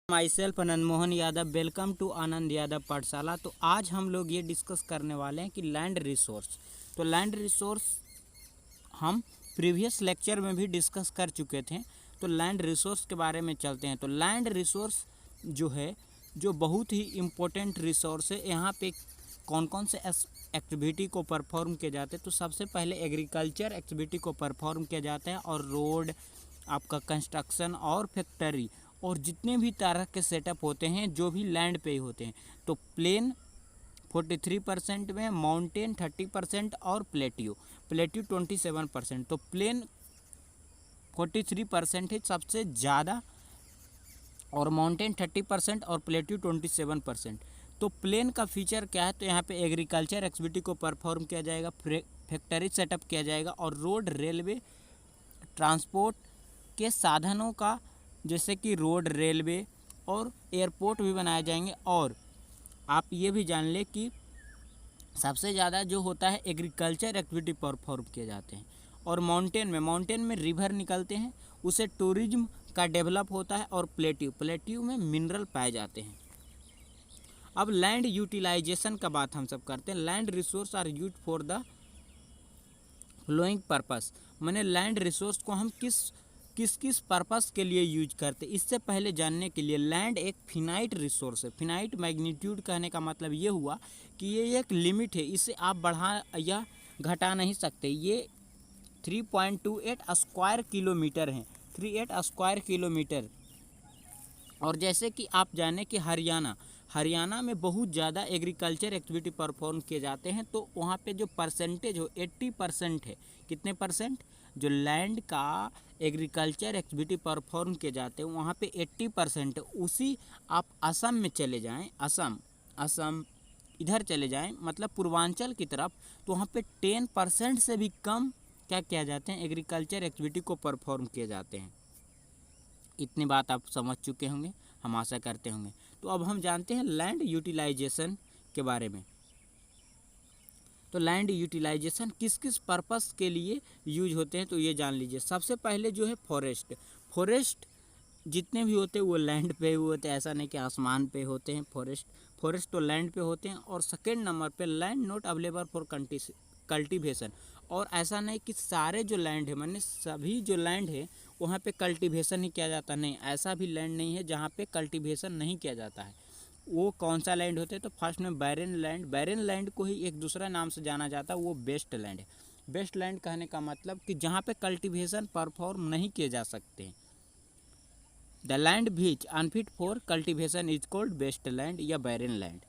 My self Anand Mohan Yadav. Welcome to Anand Yadav पाठशाला। तो आज हम लोग ये डिस्कस करने वाले हैं कि लैंड रिसोर्स। तो लैंड रिसोर्स हम प्रीवियस लेक्चर में भी डिस्कस कर चुके थे। तो लैंड रिसोर्स के बारे में चलते हैं। तो लैंड रिसोर्स जो है जो बहुत ही इम्पोर्टेंट रिसोर्स है। यहाँ पे कौन कौन से एक्टिविटी को परफॉर्म किए जाते हैं। तो सबसे पहले एग्रीकल्चर एक्टिविटी को परफॉर्म किया जाता है, और रोड, आपका कंस्ट्रक्शन और फैक्ट्री और जितने भी तरह के सेटअप होते हैं जो भी लैंड पे ही होते हैं। तो प्लेन 43% में, माउंटेन 30% और प्लेट्यू 27%। तो प्लेन 43% है सबसे ज़्यादा, और माउंटेन 30% और प्लेट्यू 27%। तो प्लेन का फीचर क्या है? तो यहाँ पे एग्रीकल्चर एक्टिविटी को परफॉर्म किया जाएगा, फैक्ट्री सेटअप किया जाएगा, और रोड, रेलवे, ट्रांसपोर्ट के साधनों का, जैसे कि रोड, रेलवे और एयरपोर्ट भी बनाए जाएंगे। और आप ये भी जान लें कि सबसे ज़्यादा जो होता है एग्रीकल्चर एक्टिविटी परफॉर्म किए जाते हैं। और माउंटेन में रिवर निकलते हैं, उसे टूरिज्म का डेवलप होता है। और प्लेट्यू में मिनरल पाए जाते हैं। अब लैंड यूटिलाइजेशन का बात हम सब करते हैं। Land resource are use for the flowing purpose. मैंने लैंड रिसोर्स को हम किस पर्पस के लिए यूज करते हैं, इससे पहले जानने के लिए, लैंड एक फिनाइट रिसोर्स है। फिनाइट मैग्नीट्यूड कहने का मतलब ये हुआ कि ये एक लिमिट है, इसे आप बढ़ा या घटा नहीं सकते। ये 3.28 स्क्वायर किलोमीटर है, 38 स्क्वायर किलोमीटर। और जैसे कि आप जाने कि हरियाणा में बहुत ज़्यादा एग्रीकल्चर एक्टिविटी परफॉर्म किए जाते हैं। तो वहाँ पे जो परसेंटेज हो 80% है। कितने परसेंट? जो लैंड का एग्रीकल्चर एक्टिविटी परफॉर्म किए जाते हैं वहाँ पे 80% है। उसी आप असम में चले जाएं, असम इधर चले जाएं, मतलब पूर्वांचल की तरफ, तो वहाँ पे 10% से भी कम क्या किया जाते हैं, एग्रीकल्चर एक्टिविटी को परफॉर्म किए जाते हैं। इतनी बात आप समझ चुके होंगे, हम आशा करते होंगे। तो अब हम जानते हैं लैंड यूटिलाइजेशन के बारे में। तो लैंड यूटिलाइजेशन किस किस पर्पस के लिए यूज होते हैं, तो ये जान लीजिए। सबसे पहले जो है फॉरेस्ट जितने भी होते हैं वो लैंड पे होते हैं, ऐसा नहीं कि आसमान पे होते हैं। फॉरेस्ट तो लैंड पे होते हैं। और सेकेंड नंबर पे land not available for cultivation. और ऐसा नहीं कि सारे जो लैंड है, माने सभी जो लैंड है वहाँ पे कल्टीवेशन ही किया जाता, नहीं, ऐसा भी लैंड नहीं है जहाँ पे कल्टीवेशन नहीं किया जाता है। वो कौन सा लैंड होते हैं? तो फर्स्ट में बैरन लैंड को ही एक दूसरा नाम से जाना जाता है, वो बेस्ट लैंड है। बेस्ट लैंड कहने का मतलब कि जहाँ पे कल्टीवेशन परफॉर्म नहीं किए जा सकते। The land which unfit for cultivation is called waste land या बैरन लैंड।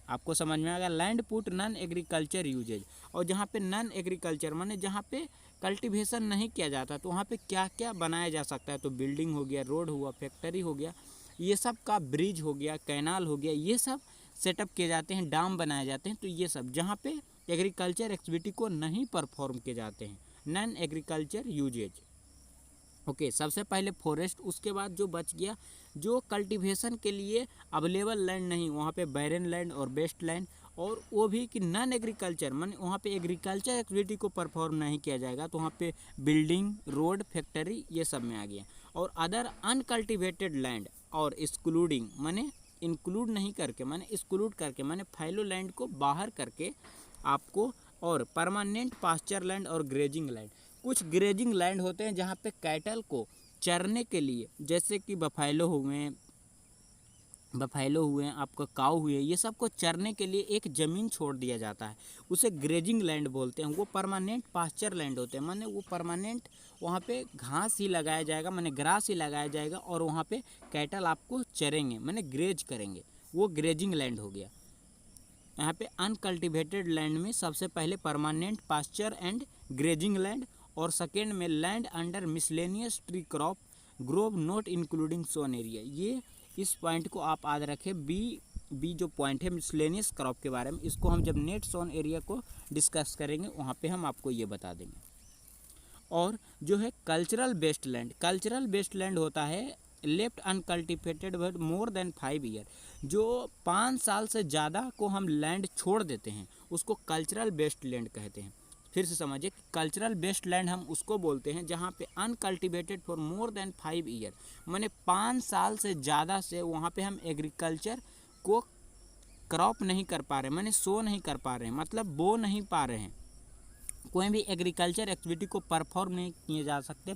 आपको समझ में आ गया। Land put non agriculture uses. और जहाँ पे नॉन एग्रीकल्चर माने जहाँ पे कल्टीवेशन नहीं किया जाता, तो वहाँ पे क्या क्या बनाया जा सकता है? तो बिल्डिंग हो गया, रोड हुआ, फैक्ट्री हो गया, ये सब का, ब्रिज हो गया, कैनाल हो गया, ये सब सेटअप किए जाते हैं, डाम बनाए जाते हैं। तो ये सब जहाँ पे एग्रीकल्चर एक्टिविटी को नहीं परफॉर्म किए जाते हैं, नॉन एग्रीकल्चर यूजेज। ओके, सबसे पहले फॉरेस्ट, उसके बाद जो बच गया, जो कल्टीवेशन के लिए अवेलेबल लैंड नहीं, वहाँ पे बैरन लैंड और बेस्ट लैंड। और वो भी कि नॉन एग्रीकल्चर माने वहाँ पे एग्रीकल्चर एक्टिविटी को परफॉर्म नहीं किया जाएगा, तो वहाँ पे बिल्डिंग, रोड, फैक्ट्री ये सब में आ गया। और अदर अनकल्टिवेटेड लैंड और एक्सक्लूडिंग माने इंक्लूड नहीं करके, माने एक्सक्लूड करके, माने फैलो लैंड को बाहर करके आपको, और परमानेंट पास्चर लैंड और ग्रेजिंग लैंड। कुछ ग्रेजिंग लैंड होते हैं जहाँ पे कैटल को चरने के लिए, जैसे कि बफैलो हुए आपका काऊ हुए, ये सब को चरने के लिए एक ज़मीन छोड़ दिया जाता है, उसे ग्रेजिंग लैंड बोलते हैं। वो परमानेंट पास्चर लैंड होते हैं, माने वो परमानेंट वहाँ पे घास ही लगाया जाएगा, माने ग्रास ही लगाया जाएगा, और वहाँ पे कैटल आपको चरेंगे, माने ग्रेज करेंगे, वो ग्रेजिंग लैंड हो गया। यहाँ पे अनकल्टिवेटेड लैंड में सबसे पहले permanent pasture and grazing land, और सेकेंड में land under miscellaneous tree crop grove not including sown area. ये इस पॉइंट को आप याद रखें। बी जो पॉइंट है मिसलेनियस क्रॉप के बारे में, इसको हम जब नेट सोन एरिया को डिस्कस करेंगे वहाँ पे हम आपको ये बता देंगे। और जो है कल्चरल बेस्ड लैंड होता है left uncultivated but more than 5 year. जो 5 साल से ज़्यादा को हम लैंड छोड़ देते हैं उसको कल्चरल बेस्ड लैंड कहते हैं। फिर से समझिए, कल्चरल बेस्ड लैंड हम उसको बोलते हैं जहाँ पे uncultivated for more than 5 year, माने 5 साल से ज़्यादा से वहाँ पे हम एग्रीकल्चर को क्रॉप नहीं कर पा रहे, माने सो नहीं कर पा रहे हैं, मतलब बो नहीं पा रहे हैं, कोई भी एग्रीकल्चर एक्टिविटी को परफॉर्म नहीं किए जा सकते।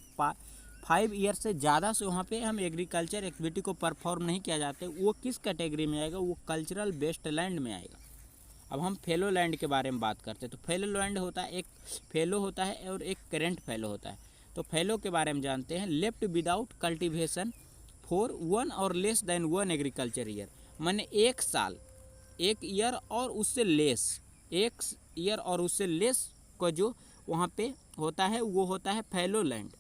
5 ईयर से ज़्यादा से वहाँ पे हम एग्रीकल्चर एक्टिविटी को परफॉर्म नहीं किया जाते, वो किस कैटेगरी में आएगा, वो कल्चरल बेस्ड लैंड में आएगा। अब हम फेलो लैंड के बारे में बात करते हैं। तो फेलो लैंड होता है, एक फेलो होता है और एक करेंट फेलो होता है। तो फेलो के बारे में जानते हैं, लेफ्ट विदाउट कल्टीवेशन फॉर 1 और लेस देन 1 एग्रीकल्चर ईयर, माने 1 साल, 1 ईयर और उससे लेस, 1 ईयर और उससे लेस को जो वहाँ पे होता है वो होता है फेलो लैंड।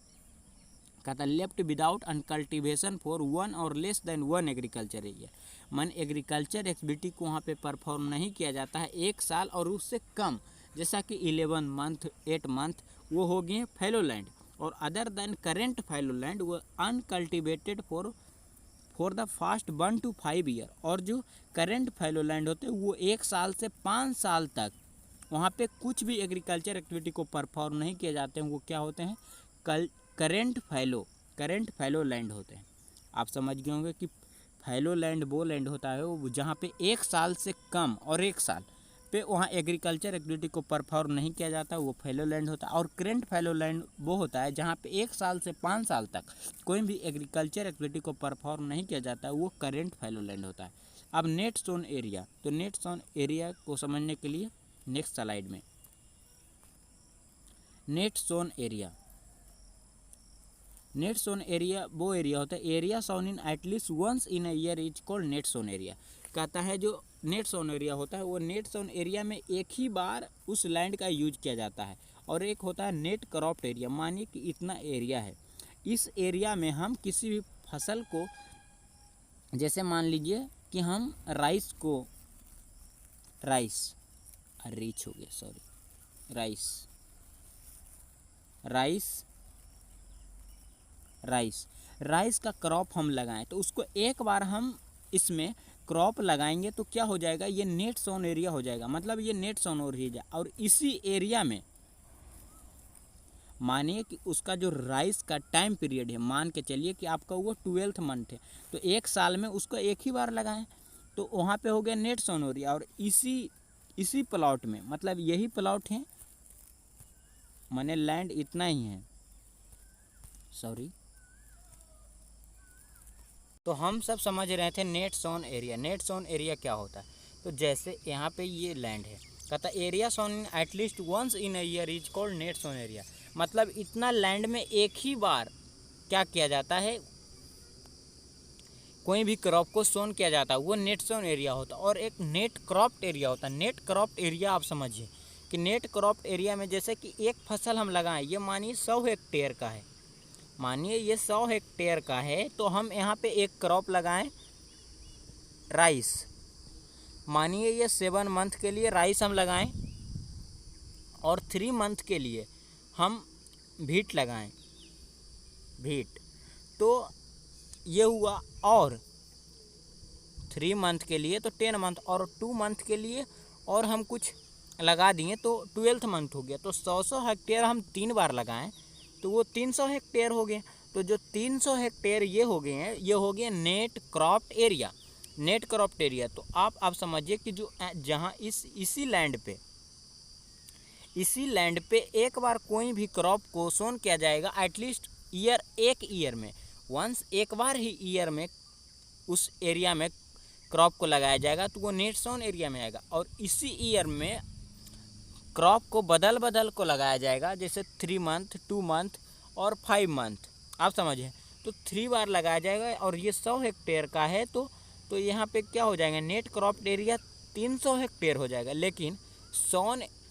कहता लेफ्ट विदाउट अनकल्टिवेशन फॉर 1 और लेस देन 1 एग्रीकल्चर एरिया, मन एग्रीकल्चर एक्टिविटी को वहाँ पे परफॉर्म नहीं किया जाता है 1 साल और उससे कम, जैसा कि 11 मंथ 8 मंथ, वो हो गए फेलो लैंड। और other than current fallow land वो uncultivated for the past 1 to 5 year. और जो करेंट फेलो लैंड होते हैं वो 1 साल से 5 साल तक वहाँ पे कुछ भी एग्रीकल्चर एक्टिविटी को परफॉर्म नहीं किए जाते हैं, वो क्या होते हैं, करेंट फैलो लैंड होते हैं। आप समझ गए होंगे कि फैलो लैंड वो लैंड होता है वो जहाँ पे 1 साल से कम और 1 साल पे वहाँ एग्रीकल्चर एक्टिविटी को परफॉर्म नहीं किया जाता, वो फैलो लैंड होता है। और करेंट फैलो लैंड वो होता है जहाँ पे 1 साल से 5 साल तक कोई भी एग्रीकल्चर एक्टिविटी को परफॉर्म नहीं किया जाता, वो करेंट फैलो लैंड होता है। अब नेट सोन एरिया, तो नेट सोन एरिया को समझने के लिए नेक्स्ट स्लाइड में, नेट सोन एरिया वो एरिया होता है, area sown in at least once in a year is called net sown area. कहता है जो नेट सोन एरिया होता है वो नेट सोन एरिया में एक ही बार उस लैंड का यूज किया जाता है। और एक होता है नेट क्रॉप्ड एरिया, मानिए कि इतना एरिया है, इस एरिया में हम किसी भी फसल को, जैसे मान लीजिए कि हम राइस का क्रॉप हम लगाएं, तो उसको एक बार हम इसमें क्रॉप लगाएंगे तो क्या हो जाएगा, ये नेट सोन एरिया हो जाएगा, मतलब ये नेट सोन एरिया। और इसी एरिया में मानिए कि उसका जो राइस का टाइम पीरियड है, मान के चलिए कि आपका वो 12th मंथ है, तो 1 साल में उसको एक ही बार लगाएं, तो वहाँ पे हो गया नेट सोन एरिया। और इसी प्लॉट में, मतलब यही प्लॉट है, माने लैंड इतना ही है, तो हम सब समझ रहे थे net sown area. Net sown area क्या होता है, तो जैसे यहाँ पे ये लैंड है, कहता area sown in at least once in a year is called net sown area, मतलब इतना लैंड में एक ही बार क्या किया जाता है, कोई भी क्रॉप को सोन किया जाता है, वो नेट सोन एरिया होता है। और एक नेट क्रॉप्ड एरिया होता है। नेट क्रॉप्ड एरिया आप समझिए कि नेट क्रॉप्ड एरिया में जैसे कि एक फसल हम लगाएं, ये मानिए 100 हेक्टेयर का है, मानिए ये 100 हेक्टेयर का है, तो हम यहाँ पे एक क्रॉप लगाएं राइस, मानिए ये 7 मंथ के लिए राइस हम लगाएं और 3 मंथ के लिए हम भीट लगाएं, तो ये हुआ। और 3 मंथ के लिए तो 10 मंथ, और 2 मंथ के लिए और हम कुछ लगा दिए तो 12th मंथ हो गया। तो 100 हेक्टेयर हम 3 बार लगाएं तो वो 300 हेक्टेयर हो गए। तो जो 300 हेक्टेयर ये हो गए हैं, ये हो गए नेट क्रॉप्ड एरिया। तो आप समझिए कि जो जहाँ इसी लैंड पे एक बार कोई भी क्रॉप को सोन किया जाएगा, एटलीस्ट एक ईयर में वंस, एक बार ही ईयर में उस एरिया में क्रॉप को लगाया जाएगा, तो वो नेट सोन एरिया में आएगा। और इसी ईयर में क्रॉप को बदल को लगाया जाएगा, जैसे 3 मंथ 2 मंथ और 5 मंथ, आप समझिए, तो 3 बार लगाया जाएगा। और ये 100 हेक्टेयर का है, तो यहाँ पे क्या हो जाएगा, नेट क्रॉप्ड एरिया 300 हेक्टेयर हो जाएगा, लेकिन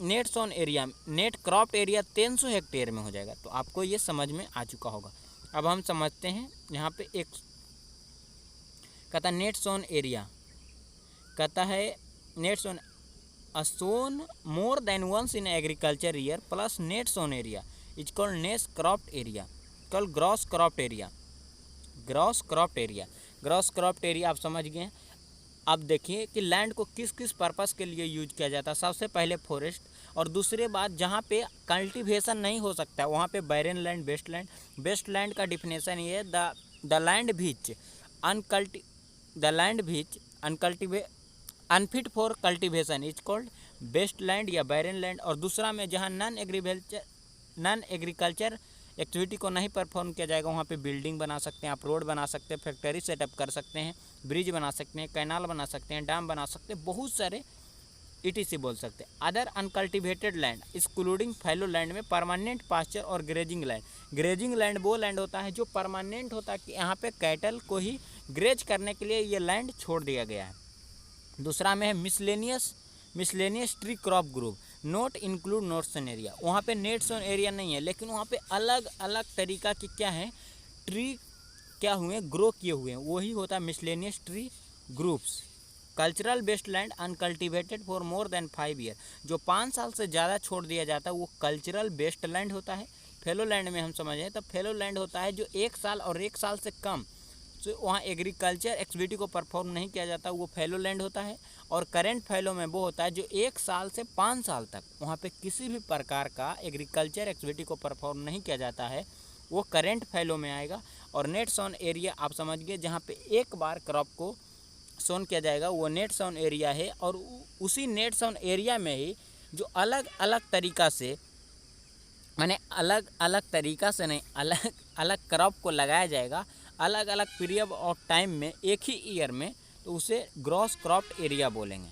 नेट क्रॉप्ड एरिया 300 हेक्टेयर में हो जाएगा। तो आपको ये समझ में आ चुका होगा। अब हम समझते हैं यहाँ पे एक कहता नेट सोन एरिया, कहता है net sown a sown more than once in agriculture year plus net sown area is called net cropped area, called gross cropped area. आप समझ गए। अब देखिए कि लैंड को किस किस पर्पस के लिए यूज किया जाता है। सबसे पहले फॉरेस्ट, और दूसरे बात जहाँ पे कल्टीवेशन नहीं हो सकता वहाँ पे barren land, waste land. Waste land का डिफिनेशन ये है द लैंड विच अनकल्टी द लैंड विच अनकल्टिवे unfit for cultivation is called waste land या बैरन लैंड। और दूसरा में जहाँ नॉन एग्रीकल्चर एक्टिविटी को नहीं परफॉर्म किया जाएगा वहाँ पे बिल्डिंग बना सकते हैं आप, रोड बना सकते हैं, फैक्ट्री सेटअप कर सकते हैं, ब्रिज बना सकते हैं, कैनाल बना सकते हैं, डैम बना सकते हैं, बहुत सारे ETC बोल सकते हैं। Other uncultivated land including fallow land में परमानेंट पास्चर और ग्रेजिंग लैंड। ग्रेजिंग लैंड वो लैंड होता है जो परमानेंट होता है कि यहाँ पे कैटल को ही ग्रेज करने के लिए ये लैंड छोड़ दिया गया है। दूसरा में है miscellaneous tree crop group not include net sown area. वहाँ पे नेट्स ऑन एरिया नहीं है, लेकिन वहाँ पे अलग अलग तरीका के क्या है ट्री क्या हुए ग्रो किए हुए हैं, वही होता है miscellaneous tree groups. Cultural based land uncultivated for more than 5 year, जो 5 साल से ज़्यादा छोड़ दिया जाता है वो कल्चरल बेस्ड लैंड होता है। फेलो लैंड में हम समझें तो फेलो लैंड होता है जो 1 साल और 1 साल से कम तो वहाँ एग्रीकल्चर एक्टिविटी को परफॉर्म नहीं किया जाता, वो फेलो लैंड होता है। और करेंट फेलो में वो होता है जो 1 साल से 5 साल तक वहाँ पे किसी भी प्रकार का एग्रीकल्चर एक्टिविटी को परफॉर्म नहीं किया जाता है, वो करेंट फेलो में आएगा। और नेट सोन एरिया आप समझ गए जहाँ पे एक बार क्रॉप को सोन किया जाएगा वो नेट सोन एरिया है। और उसी नेट सोन एरिया में ही जो अलग अलग तरीका से माने अलग अलग तरीका से नहीं अलग अलग क्रॉप को लगाया जाएगा अलग अलग पीरियड ऑफ टाइम में एक ही ईयर में, तो उसे ग्रॉस क्रॉप एरिया बोलेंगे।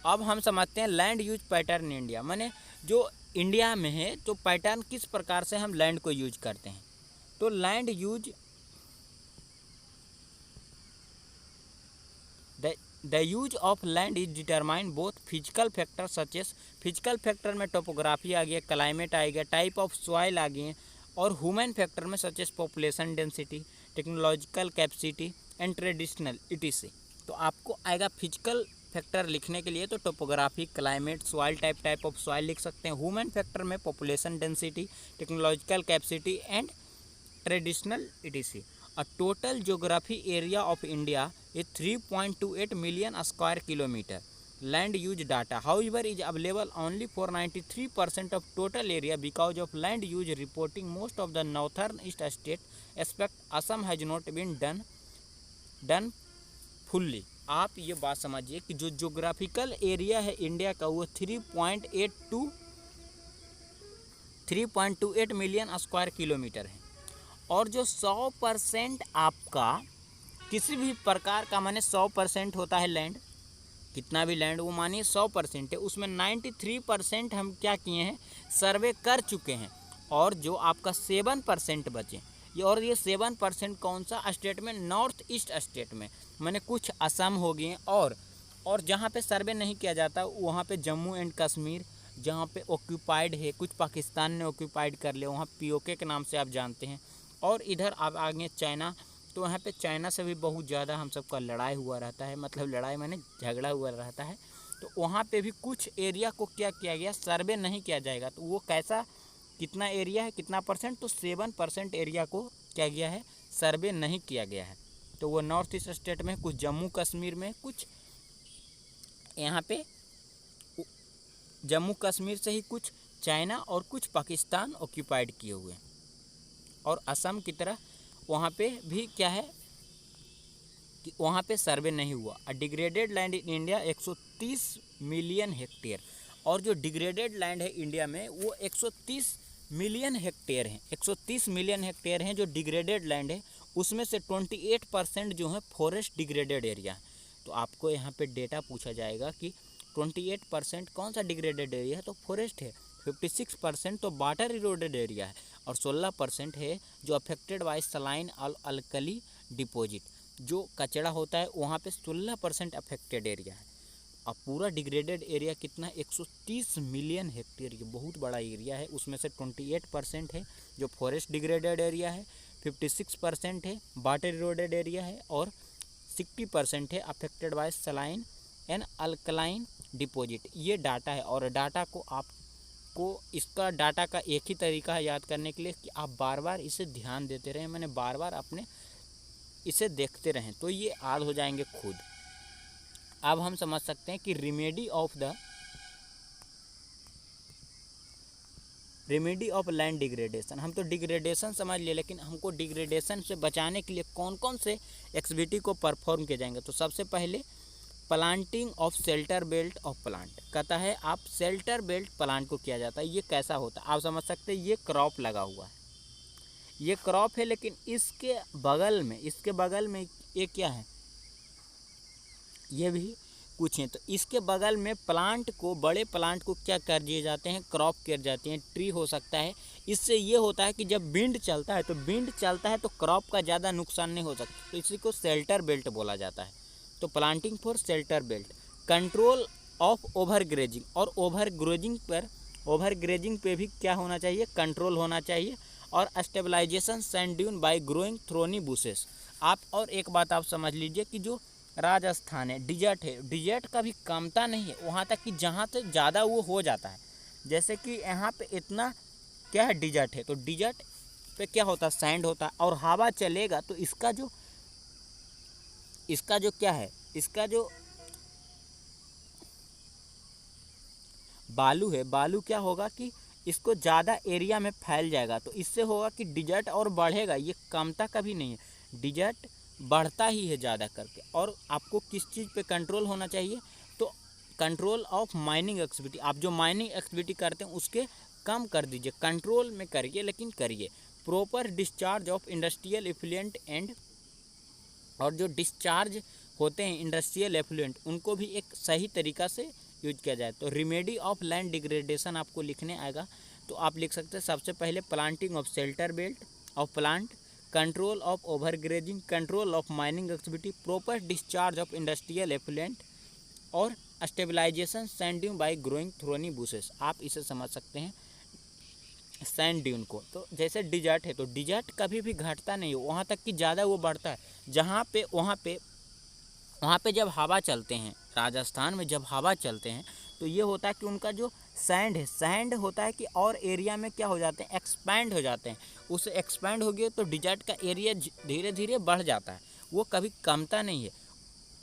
अब हम समझते हैं लैंड यूज पैटर्न इंडिया, माने जो इंडिया में है तो पैटर्न किस प्रकार से हम लैंड को यूज करते हैं। तो land use the use of land is determine both physical factor such as, physical factor में टोपोग्राफी आ गया, क्लाइमेट आ गया, टाइप ऑफ सॉइल आ गए, और ह्यूमन फैक्टर में such as population density, technological capacity and traditional ETC। तो आपको आएगा physical factor लिखने के लिए तो topography, climate, soil type of soil लिख सकते हैं। ह्यूमन फैक्टर में population density, technological capacity and traditional ETC। A total geography area of India is 3.28 million square kilometer. Land use data, however, is available only for 93% of total area because of land use reporting. Most of the northern east state aspect Assam has not been done fully. आप ये बात समझिए कि जो geographical area है India का वो 3.28 million square kilometre है। और जो 100% आपका किसी भी प्रकार का माने 100% होता है लैंड, कितना भी लैंड वो मानिए 100% है, उसमें 93% हम क्या किए हैं सर्वे कर चुके हैं। और जो आपका 7% बचे, और ये 7% कौन सा स्टेट में, नॉर्थ ईस्ट स्टेट में, माने कुछ असम हो गए। और जहाँ पे सर्वे नहीं किया जाता वहाँ पे जम्मू एंड कश्मीर जहाँ पे ऑक्यूपाइड है, कुछ पाकिस्तान ने ऑक्यूपाइड कर लिया, वहाँ POK के नाम से आप जानते हैं। और इधर आप आगे चाइना, तो यहाँ पे चाइना से भी बहुत ज़्यादा हम सबका लड़ाई हुआ रहता है, मतलब लड़ाई माने झगड़ा हुआ रहता है। तो वहाँ पे भी कुछ एरिया को क्या किया गया सर्वे नहीं किया जाएगा, तो वो कैसा कितना एरिया है कितना परसेंट, तो 7% एरिया को क्या गया है सर्वे नहीं किया गया है। तो वो नॉर्थ ईस्ट स्टेट में, कुछ जम्मू कश्मीर में, कुछ यहाँ पे जम्मू कश्मीर से ही कुछ चाइना और कुछ पाकिस्तान ऑक्यूपाइड किए हुए हैं। और असम की तरह वहाँ पे भी क्या है कि वहाँ पे सर्वे नहीं हुआ। Degraded land in India 130 million hectare. और जो डिग्रेडेड लैंड है इंडिया में वो 130 मिलियन हेक्टेयर हैं, 130 मिलियन हेक्टेयर हैं जो डिग्रेडेड लैंड है। उसमें से 28% जो है फॉरेस्ट डिग्रेडेड एरिया है। तो आपको यहाँ पे डेटा पूछा जाएगा कि 28% कौन सा डिग्रेडेड एरिया है, तो फॉरेस्ट है। 56% तो वाटर इरोडेड एरिया है, और 16% है जो affected by saline alkali deposit, जो कचरा होता है वहाँ पे 16% अफेक्टेड एरिया है। अब पूरा डिग्रेडेड एरिया कितना, 130 मिलियन हेक्टेयर, ये बहुत बड़ा एरिया है। उसमें से 28% है जो फॉरेस्ट डिग्रेडेड एरिया है, 56% है वाटर इरोडेड एरिया है, और 60% है affected by saline and alkaline deposit. ये डाटा है। और डाटा को आपको इसका डाटा का एक ही तरीका है याद करने के लिए कि आप बार बार इसे ध्यान देते रहें, मैंने बार बार अपने इसे देखते रहें, तो ये याद हो जाएंगे खुद। अब हम समझ सकते हैं कि रेमेडी ऑफ लैंड डिग्रेडेशन। हम तो डिग्रेडेशन समझ लिए, लेकिन हमको डिग्रेडेशन से बचाने के लिए कौन कौन से एक्टिविटी को परफॉर्म किए जाएंगे। तो सबसे पहले planting of shelter belt of plant कहता है, आप शेल्टर बेल्ट प्लांट को किया जाता है। ये कैसा होता है आप समझ सकते हैं, ये क्रॉप लगा हुआ है, ये क्रॉप है, लेकिन इसके बगल में ये क्या है, ये भी कुछ है। तो इसके बगल में प्लांट को, बड़े प्लांट को क्या कर दिए जाते हैं, क्रॉप कर जाते हैं, ट्री हो सकता है। इससे ये होता है कि जब विंड चलता है तो क्रॉप का ज़्यादा नुकसान नहीं हो सकता, तो इसी को शेल्टर बेल्ट बोला जाता है। तो planting for shelter belt, control of over grazing, और ओवर ग्रेजिंग पे भी क्या होना चाहिए, कंट्रोल होना चाहिए। और stabilisation sand dune by growing thorny bushes. आप और एक बात आप समझ लीजिए कि जो राजस्थान है, डिजर्ट का भी कमता नहीं है, वहाँ तक कि जहाँ से ज़्यादा वो हो जाता है। जैसे कि यहाँ पे इतना क्या है, डिजर्ट है, तो डिजर्ट पे क्या होता है, सैंड होता है, और हवा चलेगा तो इसका जो क्या है, इसका जो बालू है, बालू क्या होगा कि इसको ज़्यादा एरिया में फैल जाएगा, तो इससे होगा कि डिजर्ट और बढ़ेगा, ये कमता कभी नहीं है, डिजर्ट बढ़ता ही है ज़्यादा करके। और आपको किस चीज़ पे कंट्रोल होना चाहिए, तो कंट्रोल ऑफ माइनिंग एक्टिविटी। आप जो माइनिंग एक्टिविटी करते हैं उसके कम कर दीजिए, कंट्रोल में करिए, लेकिन करिए। Proper discharge of industrial effluent and, और जो डिस्चार्ज होते हैं इंडस्ट्रियल एफ्लुएंट, उनको भी एक सही तरीक़ा से यूज किया जाए। तो रेमेडी ऑफ लैंड डिग्रेडेशन आपको लिखने आएगा, तो आप लिख सकते हैं सबसे पहले planting of shelter belt of plant, control of over grazing, control of mining activity, proper discharge of industrial effluent, और stabilisation sand dune by growing thorny bushes. आप इसे समझ सकते हैं सैंड ड्यून को। तो जैसे डिजर्ट है, तो डिजर्ट कभी भी घटता नहीं है, वहाँ तक कि ज़्यादा वो बढ़ता है। जहाँ पे वहाँ पे जब हवा चलते हैं, राजस्थान में जब हवा चलते हैं, तो ये होता है कि उनका जो सैंड होता है कि और एरिया में क्या हो जाते हैं, एक्सपैंड हो जाते हैं। उससे एक्सपैंड हो गए तो डिजर्ट का एरिया धीरे धीरे बढ़ जाता है, वो कभी कमता नहीं है।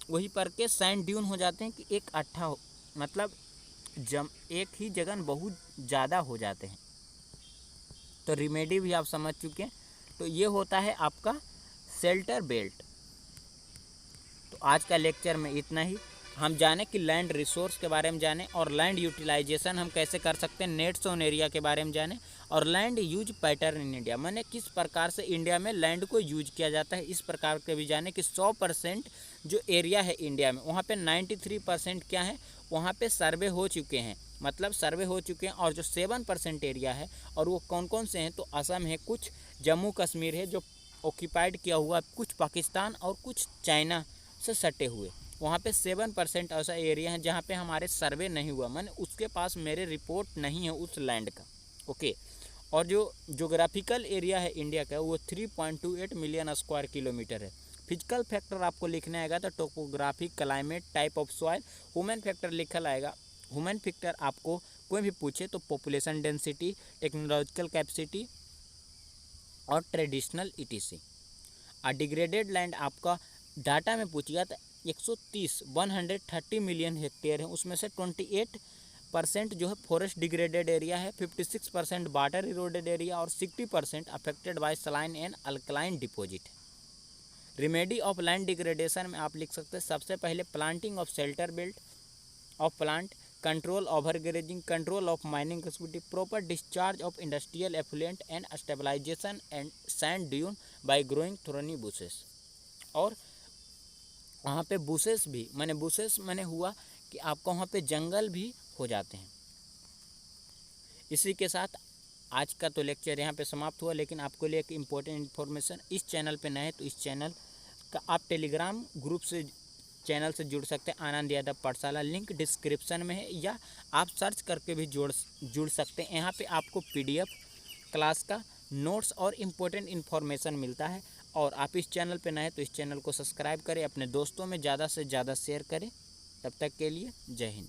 वही पर के सैंड ड्यून हो जाते हैं कि एक अट्ठा मतलब एक ही जगह बहुत ज़्यादा हो जाते हैं। तो रेमेडी भी आप समझ चुके हैं। तो ये होता है आपका शेल्टर बेल्ट। तो आज का लेक्चर में इतना ही। हम जाने कि लैंड रिसोर्स के बारे में जाने, और लैंड यूटिलाइजेशन हम कैसे कर सकते हैं, नेट्स ऑन एरिया के बारे में जाने, और land use pattern in India, माने किस प्रकार से इंडिया में लैंड को यूज किया जाता है, इस प्रकार के भी जाने कि 100% जो एरिया है इंडिया में, वहाँ पे 93% क्या है, वहाँ पे सर्वे हो चुके हैं, मतलब सर्वे हो चुके हैं। और जो 7% एरिया है, और वो कौन कौन से हैं, तो असम है, कुछ जम्मू कश्मीर है जो ऑक्यूपाइड किया हुआ, कुछ पाकिस्तान और कुछ चाइना से सटे हुए। वहाँ पे 7% ऐसा एरिया है जहाँ पे हमारे सर्वे नहीं हुआ, माने उसके पास मेरे रिपोर्ट नहीं है उस लैंड का। ओके। और जो जोग्राफिकल एरिया है इंडिया का, वो 3.28 मिलियन स्क्वायर किलोमीटर है। फिजिकल फैक्टर आपको लिखने आएगा तो topography, climate, type of soil. Human factor लिखल आएगा। ह्यूमन फैक्टर आपको कोई भी पूछे तो पॉपुलेशन डेंसिटी, टेक्नोलॉजिकल कैपेसिटी और ट्रेडिशनल ईटीसी। डिग्रेडेड लैंड आपका डाटा में पूछिएगा तो 130 मिलियन हेक्टेयर है, उसमें से 28% जो है फॉरेस्ट डिग्रेडेड एरिया है, 56% वाटर इरोडेड एरिया, और 60% affected by saline and alkaline deposit है। रेमेडी ऑफ लैंड डिग्रेडेशन में आप लिख सकते हैं सबसे पहले planting of shelter belt of plant, control over grazing, control of mining activity, proper discharge of industrial effluent and stabilisation and sand dune by growing thorny bushes. और वहाँ पे बुशेस मैंने हुआ कि आपको वहाँ पे जंगल भी हो जाते हैं। इसी के साथ आज का तो लेक्चर यहाँ पे समाप्त हुआ, लेकिन आपको लिए एक इम्पोर्टेंट इन्फॉर्मेशन, इस चैनल पे नए तो इस चैनल का आप टेलीग्राम ग्रुप से चैनल से जुड़ सकते हैं, आनंद यादव पाठशाला, लिंक डिस्क्रिप्शन में है, या आप सर्च करके भी जुड़ सकते हैं। यहाँ पे आपको PDF क्लास का नोट्स और इम्पोर्टेंट इन्फॉर्मेशन मिलता है। और आप इस चैनल पे नए तो इस चैनल को सब्सक्राइब करें, अपने दोस्तों में ज़्यादा से ज़्यादा शेयर करें। तब तक के लिए जय हिंद।